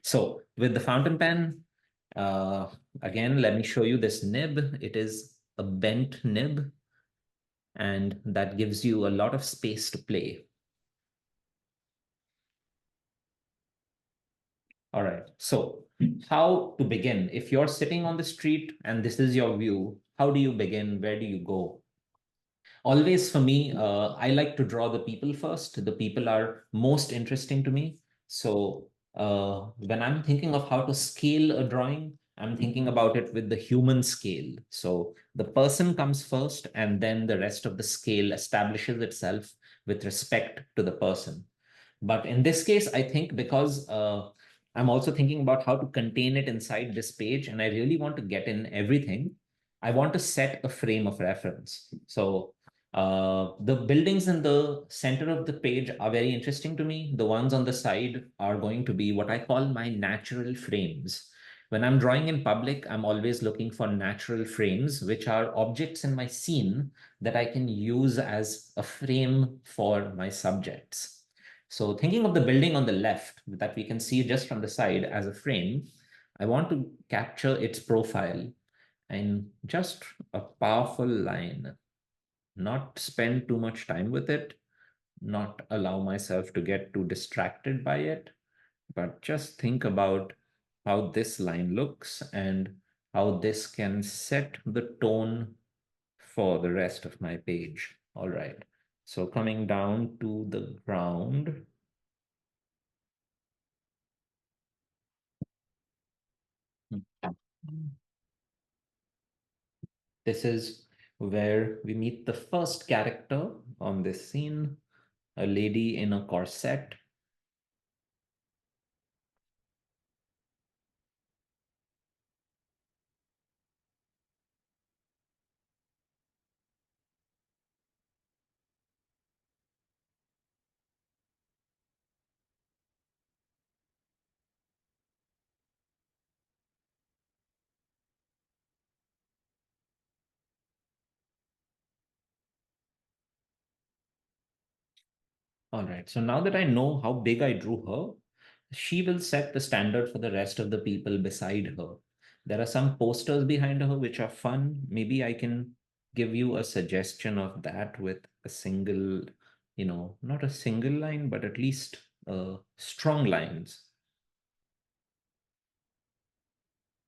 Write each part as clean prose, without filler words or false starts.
So with the fountain pen, uh, again, let me show you this nib. It is a bent nib, and that gives you a lot of space to play. All right. So how to begin? If you're sitting on the street and this is your view, how do you begin? Where do you go? Always for me, I like to draw the people first. The people are most interesting to me. So when I'm thinking of how to scale a drawing, I'm thinking about it with the human scale. So the person comes first, and then the rest of the scale establishes itself with respect to the person. But in this case, I think because I'm also thinking about how to contain it inside this page, and I really want to get in everything, I want to set a frame of reference. So the buildings in the center of the page are very interesting to me. The ones on the side are going to be what I call my natural frames. When I'm drawing in public, I'm always looking for natural frames, which are objects in my scene that I can use as a frame for my subjects. So thinking of the building on the left that we can see just from the side as a frame, I want to capture its profile in just a powerful line, not spend too much time with it, not allow myself to get too distracted by it, but just think about how this line looks and how this can set the tone for the rest of my page. All right. So coming down to the ground. This is where we meet the first character on this scene, a lady in a corset. All right. So now that I know how big I drew her, she will set the standard for the rest of the people beside her. There are some posters behind her which are fun. Maybe I can give you a suggestion of that with a single, not a single line, but at least strong lines.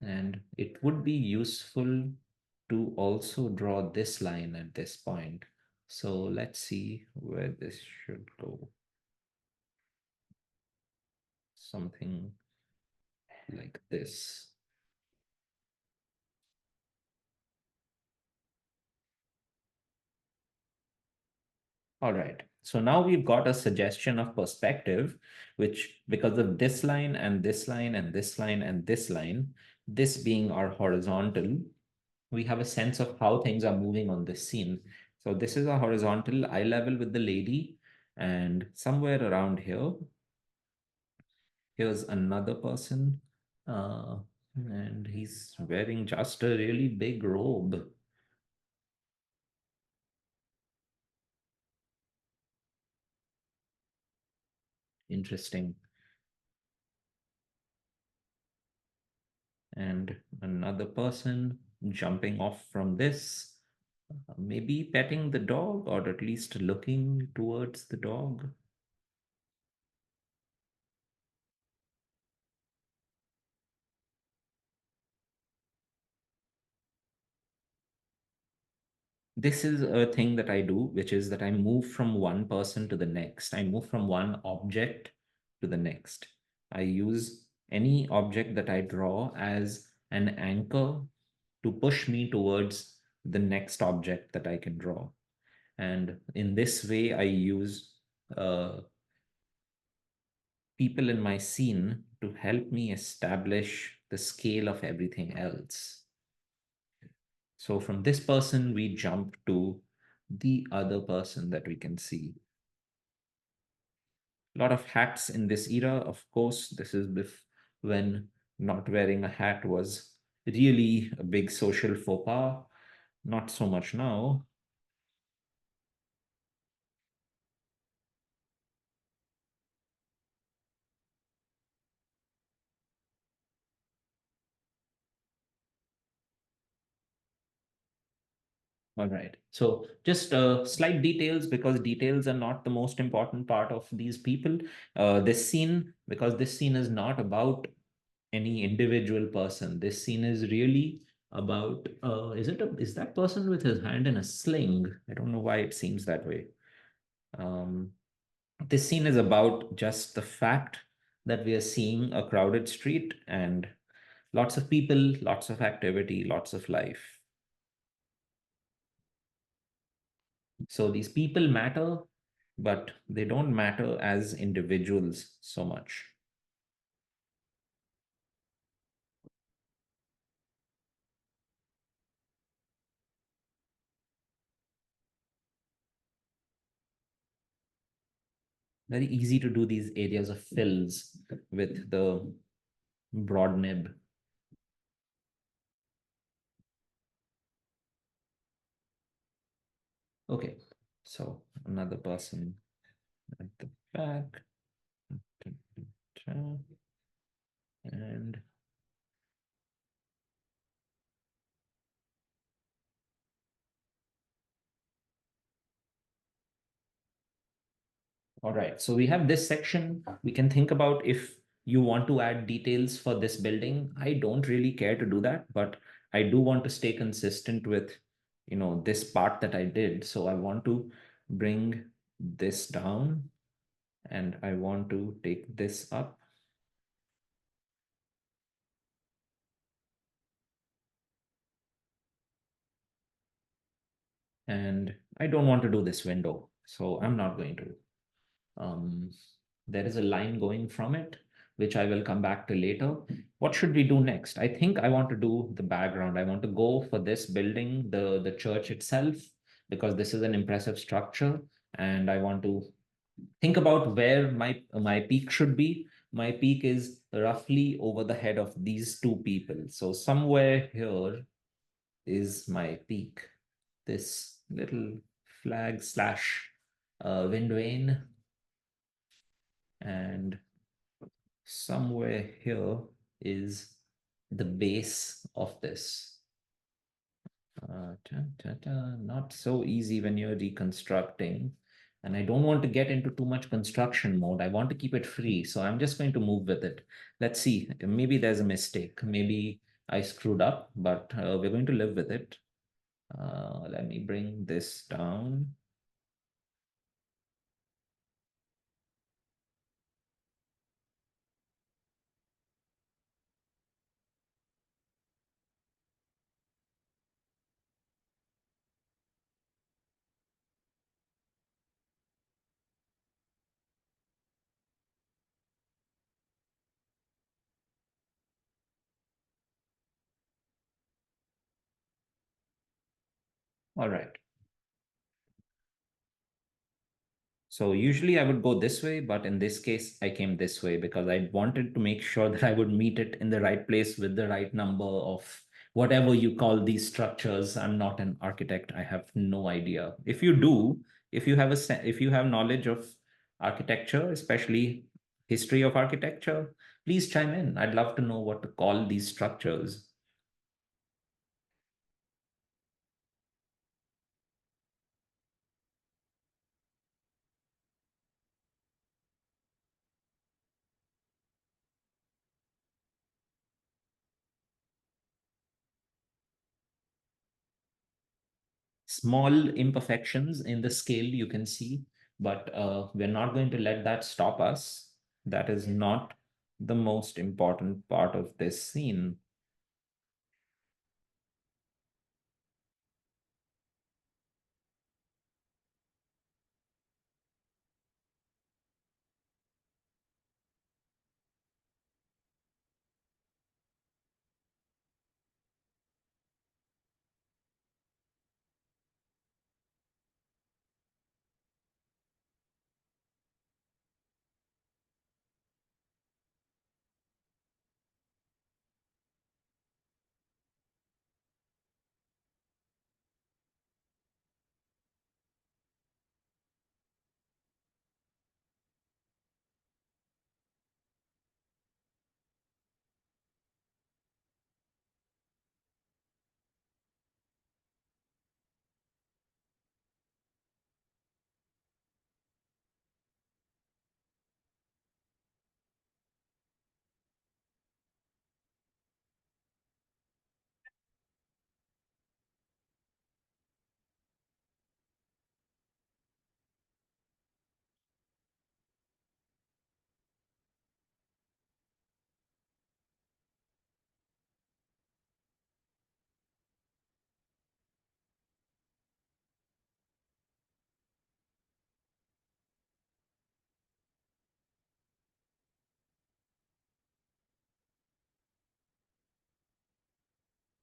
And it would be useful to also draw this line at this point. So let's see where this should go. Something like this. All right. So now we've got a suggestion of perspective, which because of this line and this line and this line and this line, this being our horizontal, we have a sense of how things are moving on this scene. So this is a horizontal eye level with the lady, and somewhere around here, here's another person, and he's wearing just a really big robe. Interesting. And another person jumping off from this, maybe petting the dog or at least looking towards the dog. This is a thing that I do, which is that I move from one person to the next. I move from one object to the next. I use any object that I draw as an anchor to push me towards the next object that I can draw. And in this way, I use people in my scene to help me establish the scale of everything else. So from this person, we jump to the other person that we can see. A lot of hats in this era, of course. This is when not wearing a hat was really a big social faux pas. Not so much now. All right. So just slight details, because details are not the most important part of these people. This scene, because this scene is not about any individual person. This scene is really about, is that person with his hand in a sling? I don't know why it seems that way. Um, this scene is about just the fact that we are seeing a crowded street and lots of people, lots of activity, lots of life. So these people matter, but they don't matter as individuals so much. Very easy to do these areas of fills with the broad nib. Okay, so another person at the back. And all right, so we have this section. We can think about if you want to add details for this building. I don't really care to do that, but I do want to stay consistent with, this part that I did. So I want to bring this down and I want to take this up. And I don't want to do this window, so I'm not going to. Um, there is a line going from it, which I will come back to later. What should we do next? I think I want to do the background. I want to go for this building, the church itself, because this is an impressive structure, and I want to think about where my peak should be. My peak is roughly over the head of these two people. So somewhere here is my peak. This little flag slash wind vane, and somewhere here is the base of this. Not so easy when you're reconstructing. And I don't want to get into too much construction mode. I want to keep it free. So I'm just going to move with it. Let's see. Maybe there's a mistake. Maybe I screwed up, but we're going to live with it. Let me bring this down. All right. So usually I would go this way, but in this case, I came this way because I wanted to make sure that I would meet it in the right place with the right number of whatever you call these structures. I'm not an architect. I have no idea. If you do, if you have knowledge of architecture, especially history of architecture, please chime in. I'd love to know what to call these structures. Small imperfections in the scale you can see, but we're not going to let that stop us. That is not the most important part of this scene.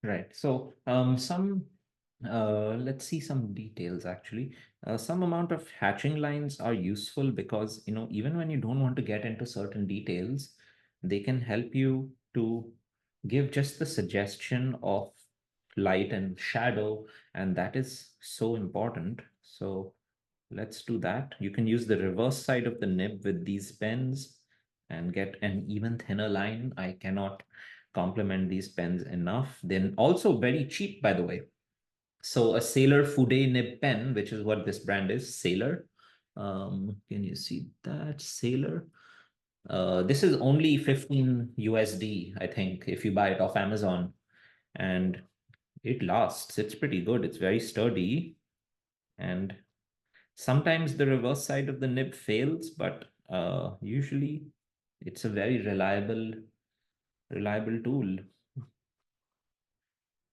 Right. So, let's see some details actually. Some amount of hatching lines are useful because, even when you don't want to get into certain details, they can help you to give just the suggestion of light and shadow, and that is so important. So, let's do that. You can use the reverse side of the nib with these pens and get an even thinner line. I cannot compliment these pens enough. They're also very cheap, by the way. So a Sailor Fude Nib pen, which is what this brand is, Sailor. Can you see that? Sailor. This is only 15 USD, I think, if you buy it off Amazon. And it lasts. It's pretty good. It's very sturdy. And sometimes the reverse side of the nib fails, but usually it's a very reliable tool.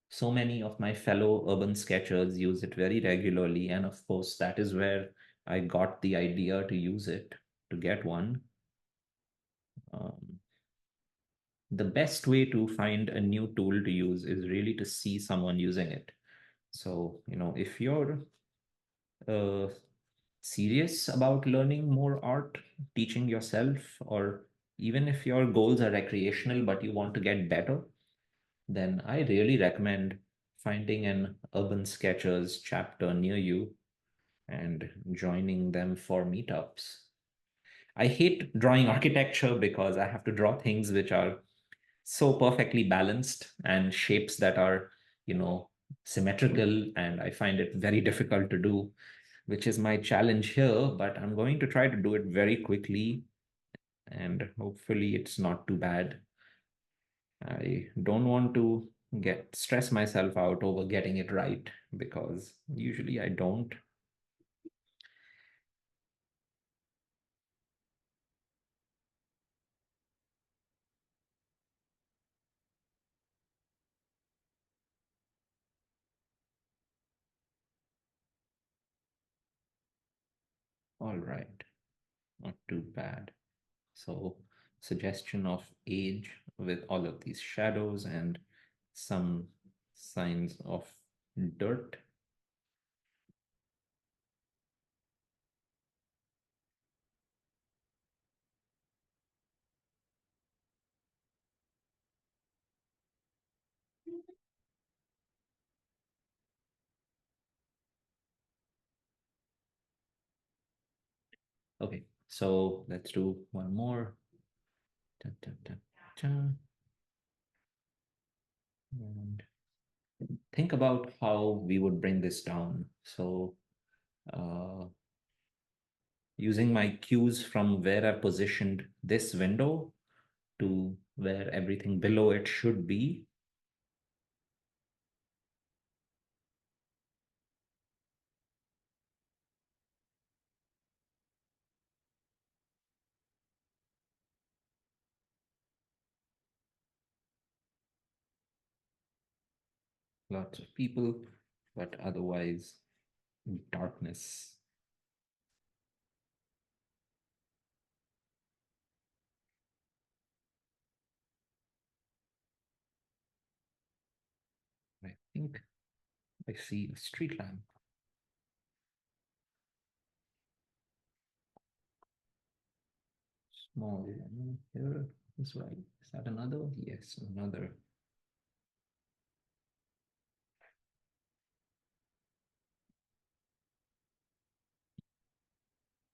So many of my fellow urban sketchers use it very regularly, and of course, that is where I got the idea to use it, to get one. Um, the best way to find a new tool to use is really to see someone using it. So, if you're uh, serious about learning more art, teaching yourself, or even if your goals are recreational but you want to get better, then I really recommend finding an Urban Sketchers chapter near you and joining them for meetups. I hate drawing architecture because I have to draw things which are so perfectly balanced and shapes that are, you know, symmetrical, and I find it very difficult to do, which is my challenge here, but I'm going to try to do it very quickly and hopefully it's not too bad. I don't want to get stress myself out over getting it right because usually I don't. All right, not too bad. So, suggestion of age with all of these shadows and some signs of dirt. Okay, so let's do one more. Ta, ta, ta, ta. And think about how we would bring this down. So, uh, using my cues from where I positioned this window to where everything below it should be. Lots of people, but otherwise darkness. I think I see a street lamp. Small one here is right. Is that another? Yes, another.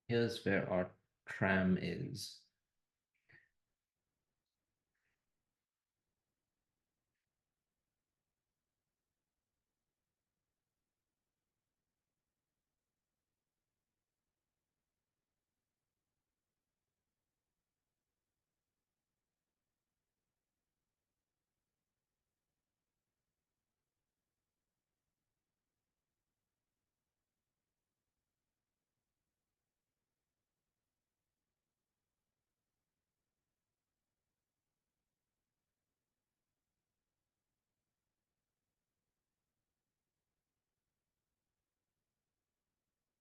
Here's where our tram is.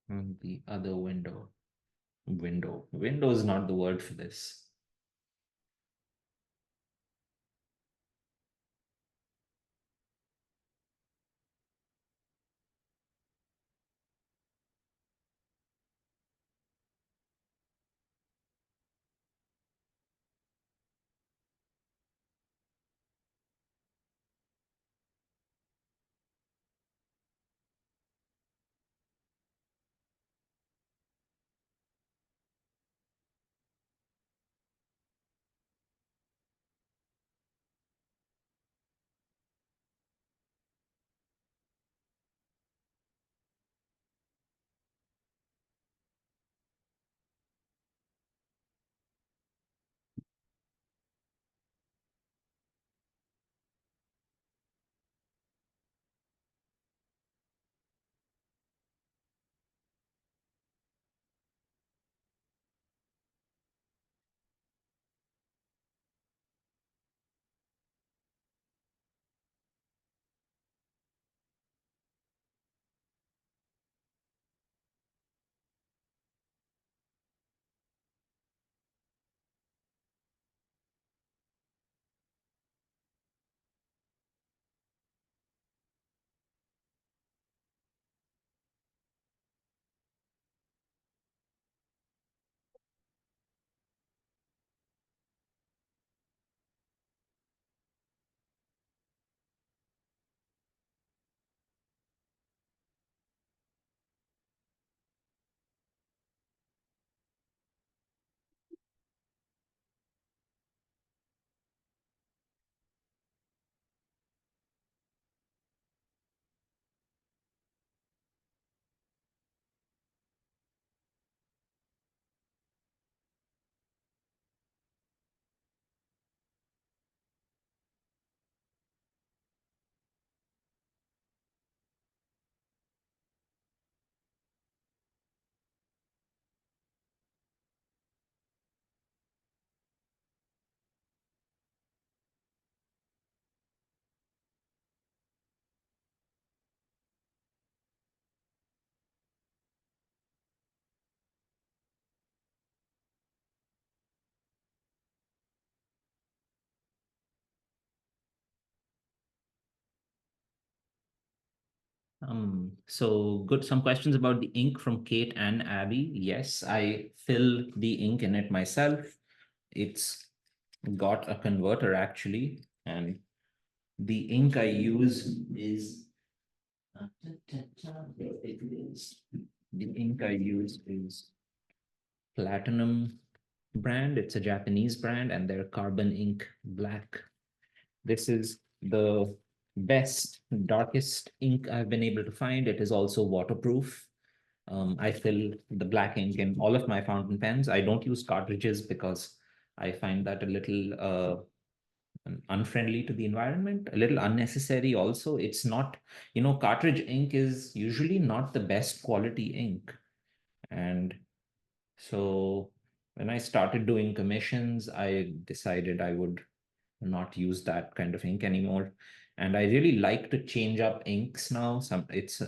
And the other window. Window. Window is not the word for this. So good. Some questions about the ink from Kate and Abby. Yes, I fill the ink in it myself. It's got a converter actually, and the ink I use is it is the ink I use is Platinum brand. It's a Japanese brand, and they're carbon ink black. This is the best, darkest ink I've been able to find. It is also waterproof. I fill the black ink in all of my fountain pens. I don't use cartridges because I find that a little unfriendly to the environment, a little unnecessary also. It's not, cartridge ink is usually not the best quality ink. And so when I started doing commissions, I decided I would not use that kind of ink anymore. And I really like to change up inks now. Uh, it's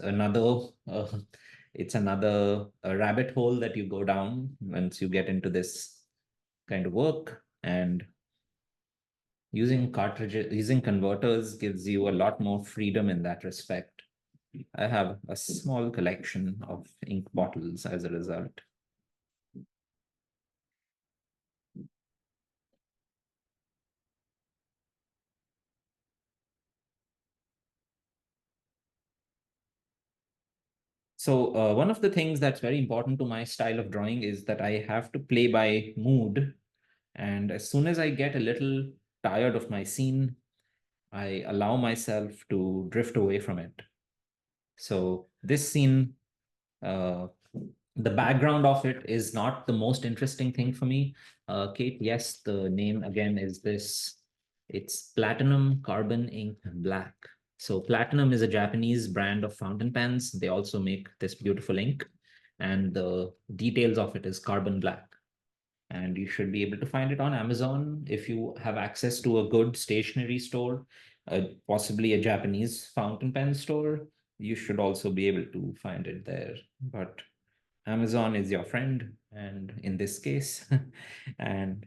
another rabbit hole that you go down once you get into this kind of work. And using cartridges, using converters gives you a lot more freedom in that respect. I have a small collection of ink bottles as a result. So one of the things that's very important to my style of drawing is that I have to play by mood. And as soon as I get a little tired of my scene, I allow myself to drift away from it. So this scene, uh, the background of it is not the most interesting thing for me. Kate, yes, the name again is this. It's Platinum Carbon Ink Black. So Platinum is a Japanese brand of fountain pens. They also make this beautiful ink, and the details of it is carbon black. And you should be able to find it on Amazon if you have access to a good stationery store, possibly a Japanese fountain pen store. You should also be able to find it there. But Amazon is your friend, and in this case, and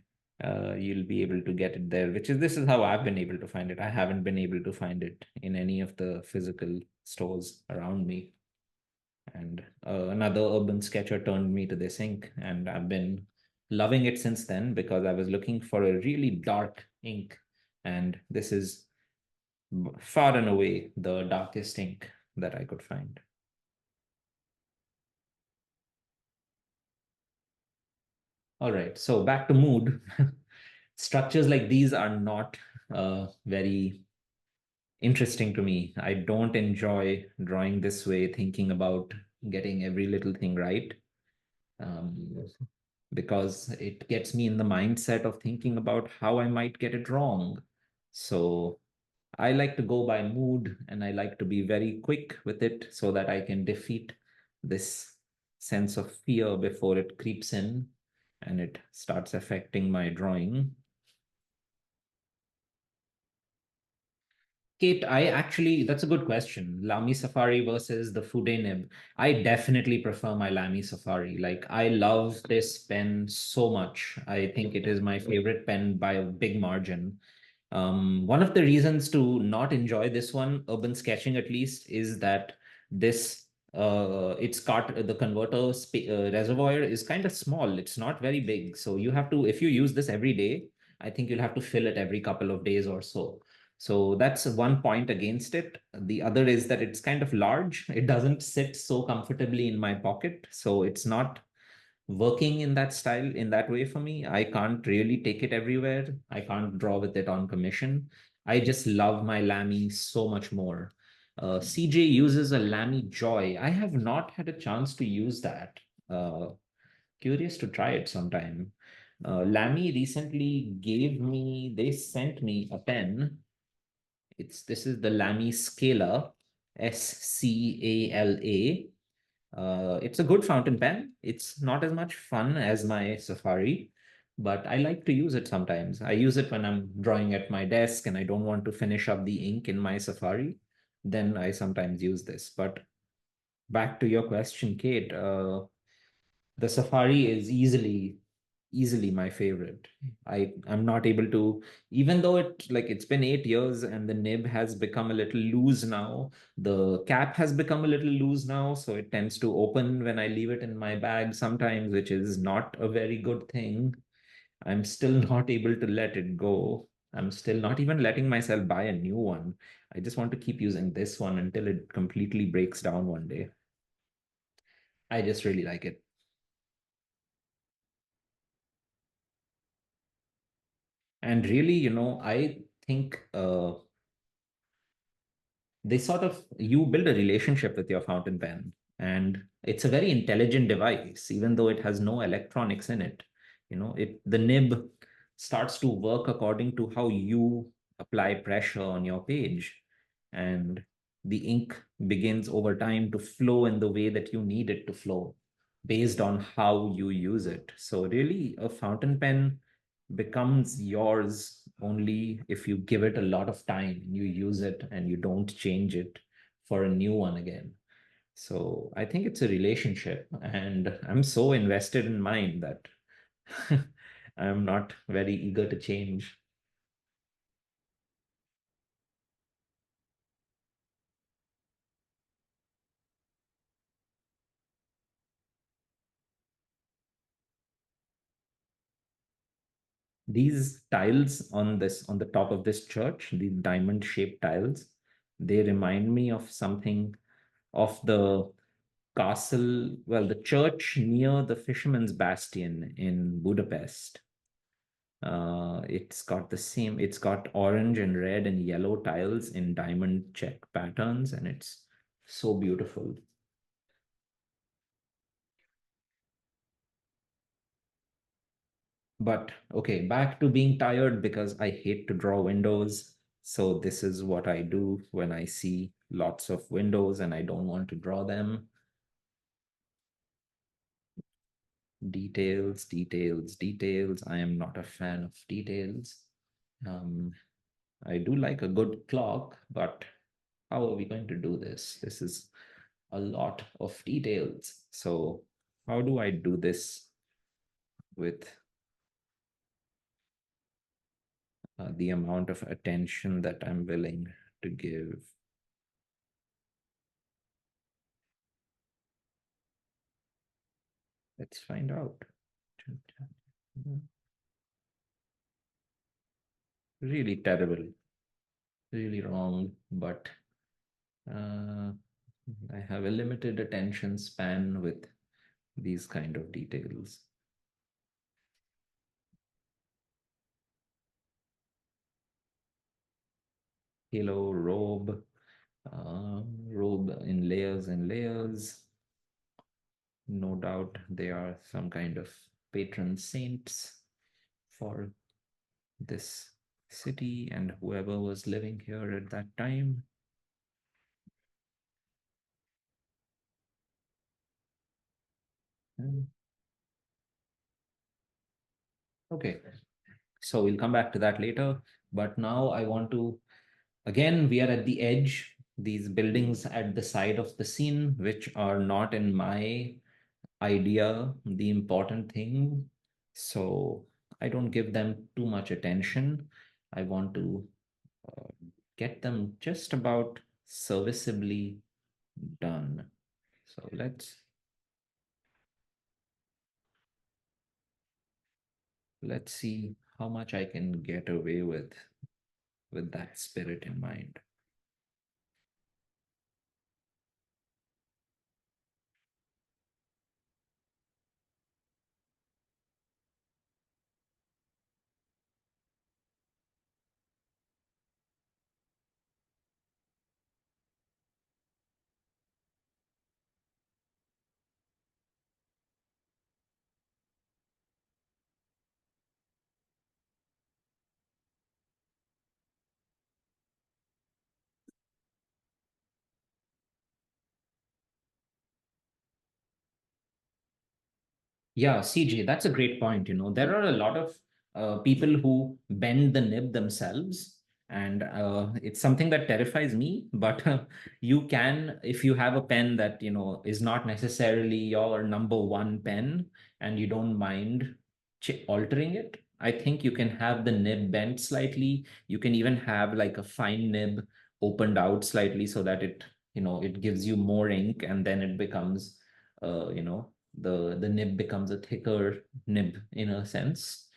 you'll be able to get it there. This is how I've been able to find it. I haven't been able to find it in any of the physical stores around me. And another urban sketcher turned me to this ink, and I've been loving it since then because I was looking for a really dark ink, and this is far and away the darkest ink that I could find. All right, so back to mood. Structures like these are not very interesting to me. I don't enjoy drawing this way, thinking about getting every little thing right. Um, because it gets me in the mindset of thinking about how I might get it wrong. So I like to go by mood, and I like to be very quick with it so that I can defeat this sense of fear before it creeps in and it starts affecting my drawing. Kate, that's a good question. Lamy Safari versus the Fude Nib. I definitely prefer my Lamy Safari. Like, I love this pen so much. I think it is my favorite pen by a big margin. One of the reasons to not enjoy this one, urban sketching at least, is that this the converter reservoir is kind of small. It's not very big. So you have to, if you use this every day, I think you'll have to fill it every couple of days or so. So that's one point against it. The other is that it's kind of large. It doesn't sit so comfortably in my pocket. So it's not working in that style in that way for me. I can't really take it everywhere. I can't draw with it on commission. I just love my Lamy so much more. CJ uses a Lamy Joy. I have not had a chance to use that. Uh, Curious to try it sometime. Lamy recently they sent me a pen. This is the Lamy Scala, Scala. It's a good fountain pen. It's not as much fun as my Safari, but I like to use it sometimes. I use it when I'm drawing at my desk and I don't want to finish up the ink in my Safari. Then I sometimes use this. But back to your question, Kate, the Safari is easily easily my favorite. I'm not able to, even though it's been 8 years and the nib has become a little loose now, the cap has become a little loose now, so it tends to open when I leave it in my bag sometimes, which is not a very good thing. I'm still not able to let it go. I'm still not even letting myself buy a new one. I just want to keep using this one until it completely breaks down one day. I just really like it. And really, I think they sort of you build a relationship with your fountain pen, and it's a very intelligent device even though it has no electronics in it. The nib starts to work according to how you apply pressure on your page, and the ink begins over time to flow in the way that you need it to flow based on how you use it. So really, a fountain pen becomes yours only if you give it a lot of time, you use it and you don't change it for a new one again. So I think it's a relationship, and I'm so invested in mine that I'm not very eager to change. These tiles on the top of this church, these diamond shaped tiles, they remind me of something, of the castle, well, the church near the Fisherman's Bastion in Budapest. It's got orange and red and yellow tiles in diamond check patterns, and it's so beautiful. But okay, back to being tired because I hate to draw windows. So this is what I do when I see lots of windows and I don't want to draw them. Details, details, details. I am not a fan of details. Um, I do like a good clock, but how are we going to do this? This is a lot of details. So how do I do this with the amount of attention that I'm willing to give? Let's find out. Really terrible, really wrong, but uh, I have a limited attention span with these kind of details. Halo, robe, robe in layers and layers. No doubt they are some kind of patron saints for this city and whoever was living here at that time. Hmm. Okay, so we'll come back to that later. But now I want to, again, we are at the edge, these buildings at the side of the scene, which are not in my idea the important thing. So I don't give them too much attention. I want to uh, get them just about serviceably done. So let's see how much I can get away with that spirit in mind. Yeah, CJ, that's a great point. There are a lot of people who bend the nib themselves, and it's something that terrifies me. But you can, if you have a pen that, is not necessarily your number one pen, and you don't mind. altering it. I think you can have the nib bent slightly. You can even have like a fine nib opened out slightly so that it gives you more ink, and then it becomes, the nib becomes a thicker nib in a sense.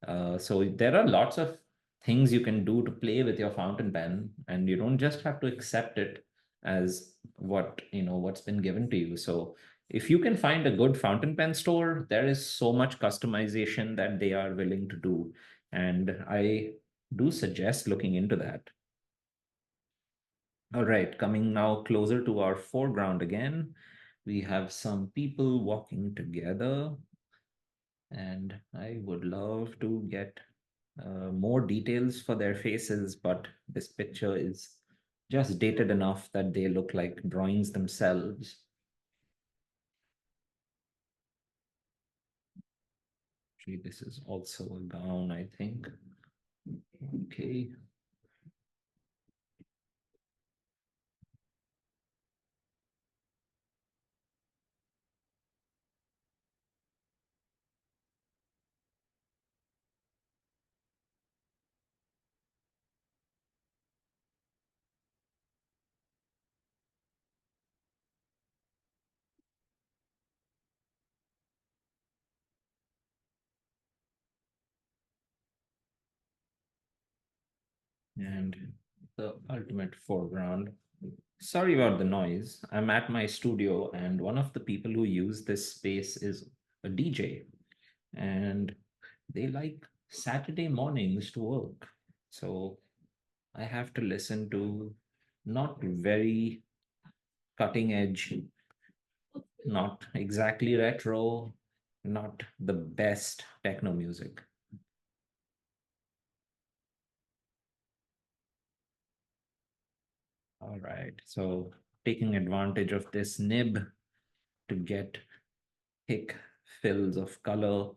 So there are lots of things you can do to play with your fountain pen, and you don't just have to accept it as what's been given to you. So if you can find a good fountain pen store, there is so much customization that they are willing to do. And I do suggest looking into that. All right, coming now closer to our foreground again, we have some people walking together, and I would love to get more details for their faces, but this picture is just dated enough that they look like drawings themselves. Actually, this is also a gown, I think. Okay. And the ultimate foreground. Sorry about the noise. I'm at my studio, and one of the people who use this space is a DJ, and they like Saturday mornings to work. So I have to listen to not very cutting edge, not exactly retro, not the best techno music. All right. So taking advantage of this nib to get thick fills of color.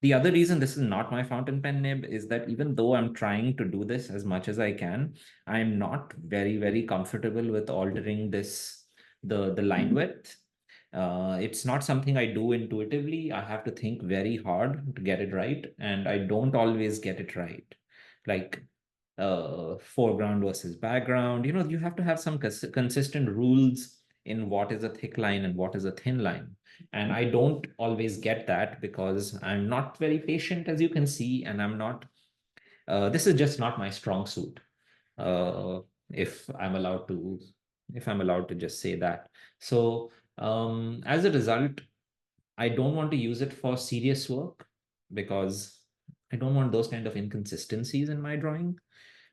The other reason this is not my fountain pen nib is that even though I'm trying to do this as much as I can, I'm not very, very comfortable with altering the line width. It's not something I do intuitively. I have to think very hard to get it right, and I don't always get it right. Like foreground versus background, you have to have some consistent rules in what is a thick line and what is a thin line. And I don't always get that because I'm not very patient, as you can see, and this is just not my strong suit. Uh, if I'm allowed to, if I'm allowed to just say that. So as a result, I don't want to use it for serious work because I don't want those kind of inconsistencies in my drawing.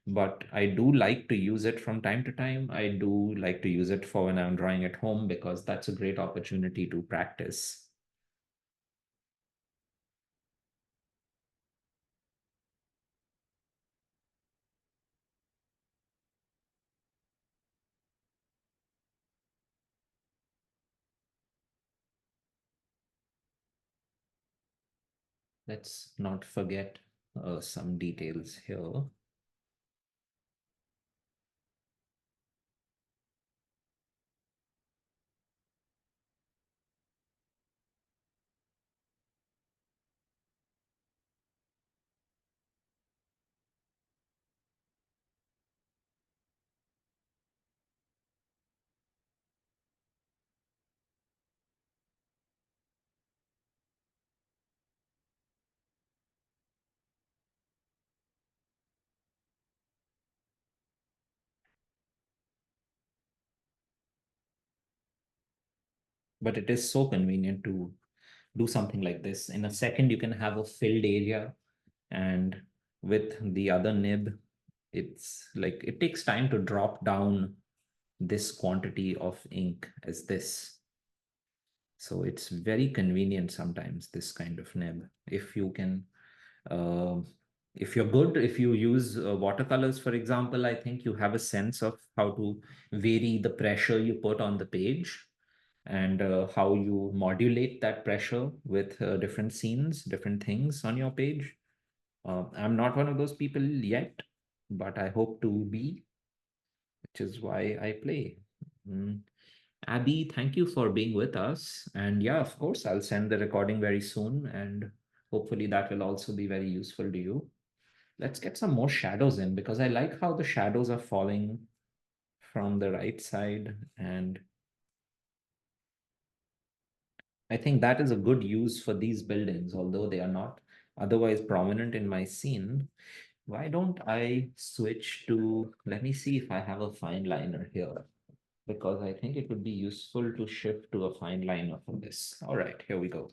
But I do like to use it from time to time. I do like to use it for when I'm drawing at home because that's a great opportunity to practice. Let's not forget some details here. But it is so convenient to do something like this. In a second, you can have a filled area, and with the other nib, it's like it takes time to drop down this quantity of ink as this. So it's very convenient sometimes, this kind of nib. If you can, uh, if you're good, if you use watercolors, for example, I think you have a sense of how to vary the pressure you put on the page and how you modulate that pressure with different scenes, different things on your page. I'm not one of those people yet, but I hope to be, which is why I play. Mm. Abby, thank you for being with us. And yeah, of course, I'll send the recording very soon, and hopefully that will also be very useful to you. Let's get some more shadows in because I like how the shadows are falling from the right side. And I think that is a good use for these buildings, although they are not otherwise prominent in my scene. Why don't I switch to, let me see if I have a fine liner here, because I think it would be useful to shift to a fine liner for this. All right, here we go.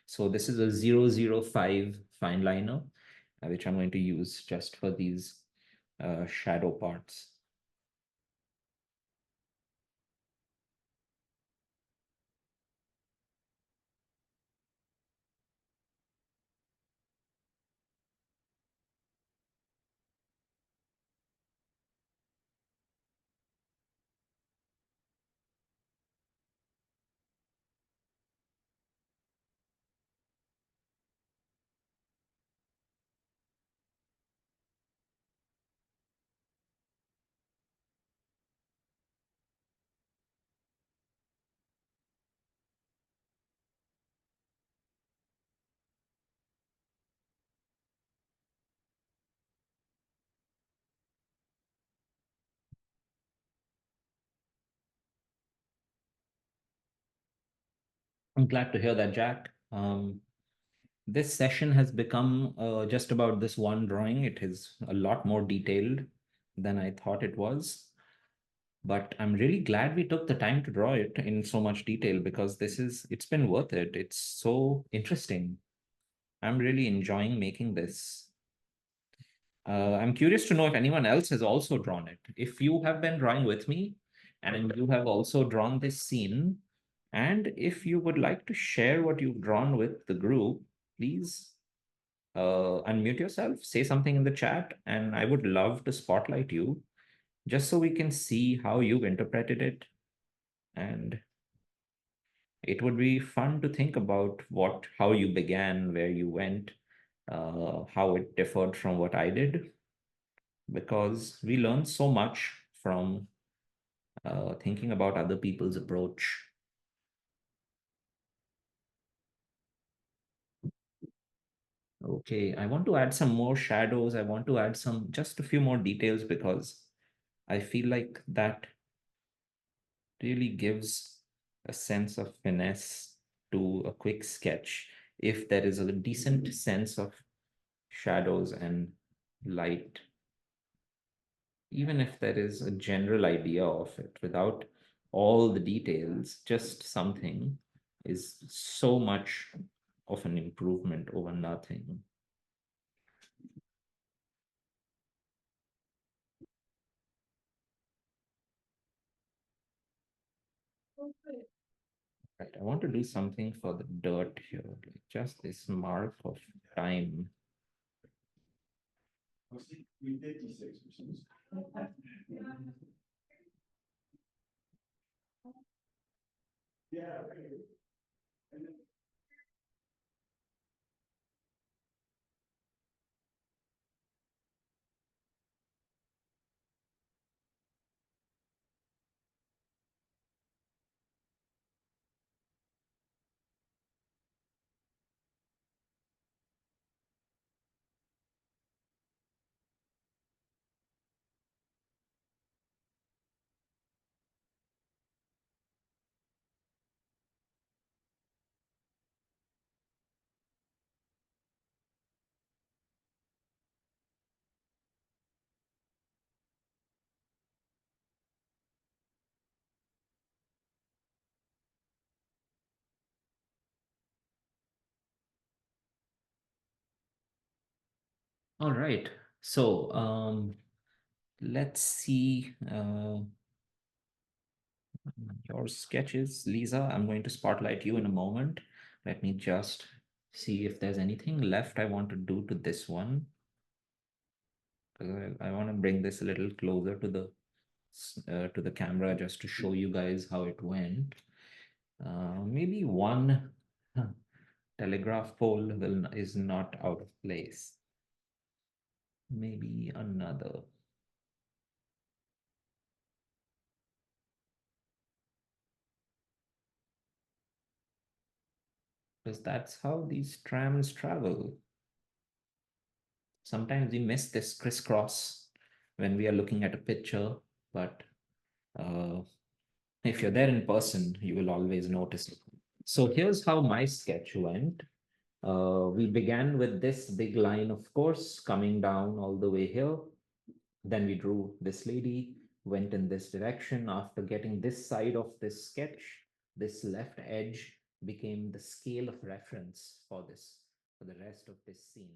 So this is a 005 fine liner, which I'm going to use just for these shadow parts. I'm glad to hear that, Jack. This session has become just about this one drawing. It is a lot more detailed than I thought it was. But I'm really glad we took the time to draw it in so much detail because it's been worth it. It's so interesting. I'm really enjoying making this. I'm curious to know if anyone else has also drawn it. If you have been drawing with me and you have also drawn this scene, and if you would like to share what you've drawn with the group, please unmute yourself, say something in the chat, and I would love to spotlight you just so we can see how you've interpreted it. And it would be fun to think about how you began, where you went, how it differed from what I did, because we learn so much from thinking about other people's approach. Okay, I want to add some more shadows. I want to add just a few more details because I feel like that really gives a sense of finesse to a quick sketch if there is a decent sense of shadows and light, even if there is a general idea of it without all the details, just something is so much of an improvement over nothing. Right, I want to do something for the dirt here, like just this mark of time. All right. So let's see your sketches, Lisa. I'm going to spotlight you in a moment. Let me just see if there's anything left I want to do to this one. I want to bring this a little closer to the camera just to show you guys how it went. Maybe one telegraph pole is not out of place. Maybe another. I, because that's how these trams travel. Sometimes we miss this crisscross when we are looking at a picture, but uh, if you're there in person, you will always notice it. So here's how my sketch went. We began with this big line, of course, coming down all the way here. Then we drew this lady, went in this direction. After getting this side of this sketch, this left edge became the scale of reference for the rest of this scene.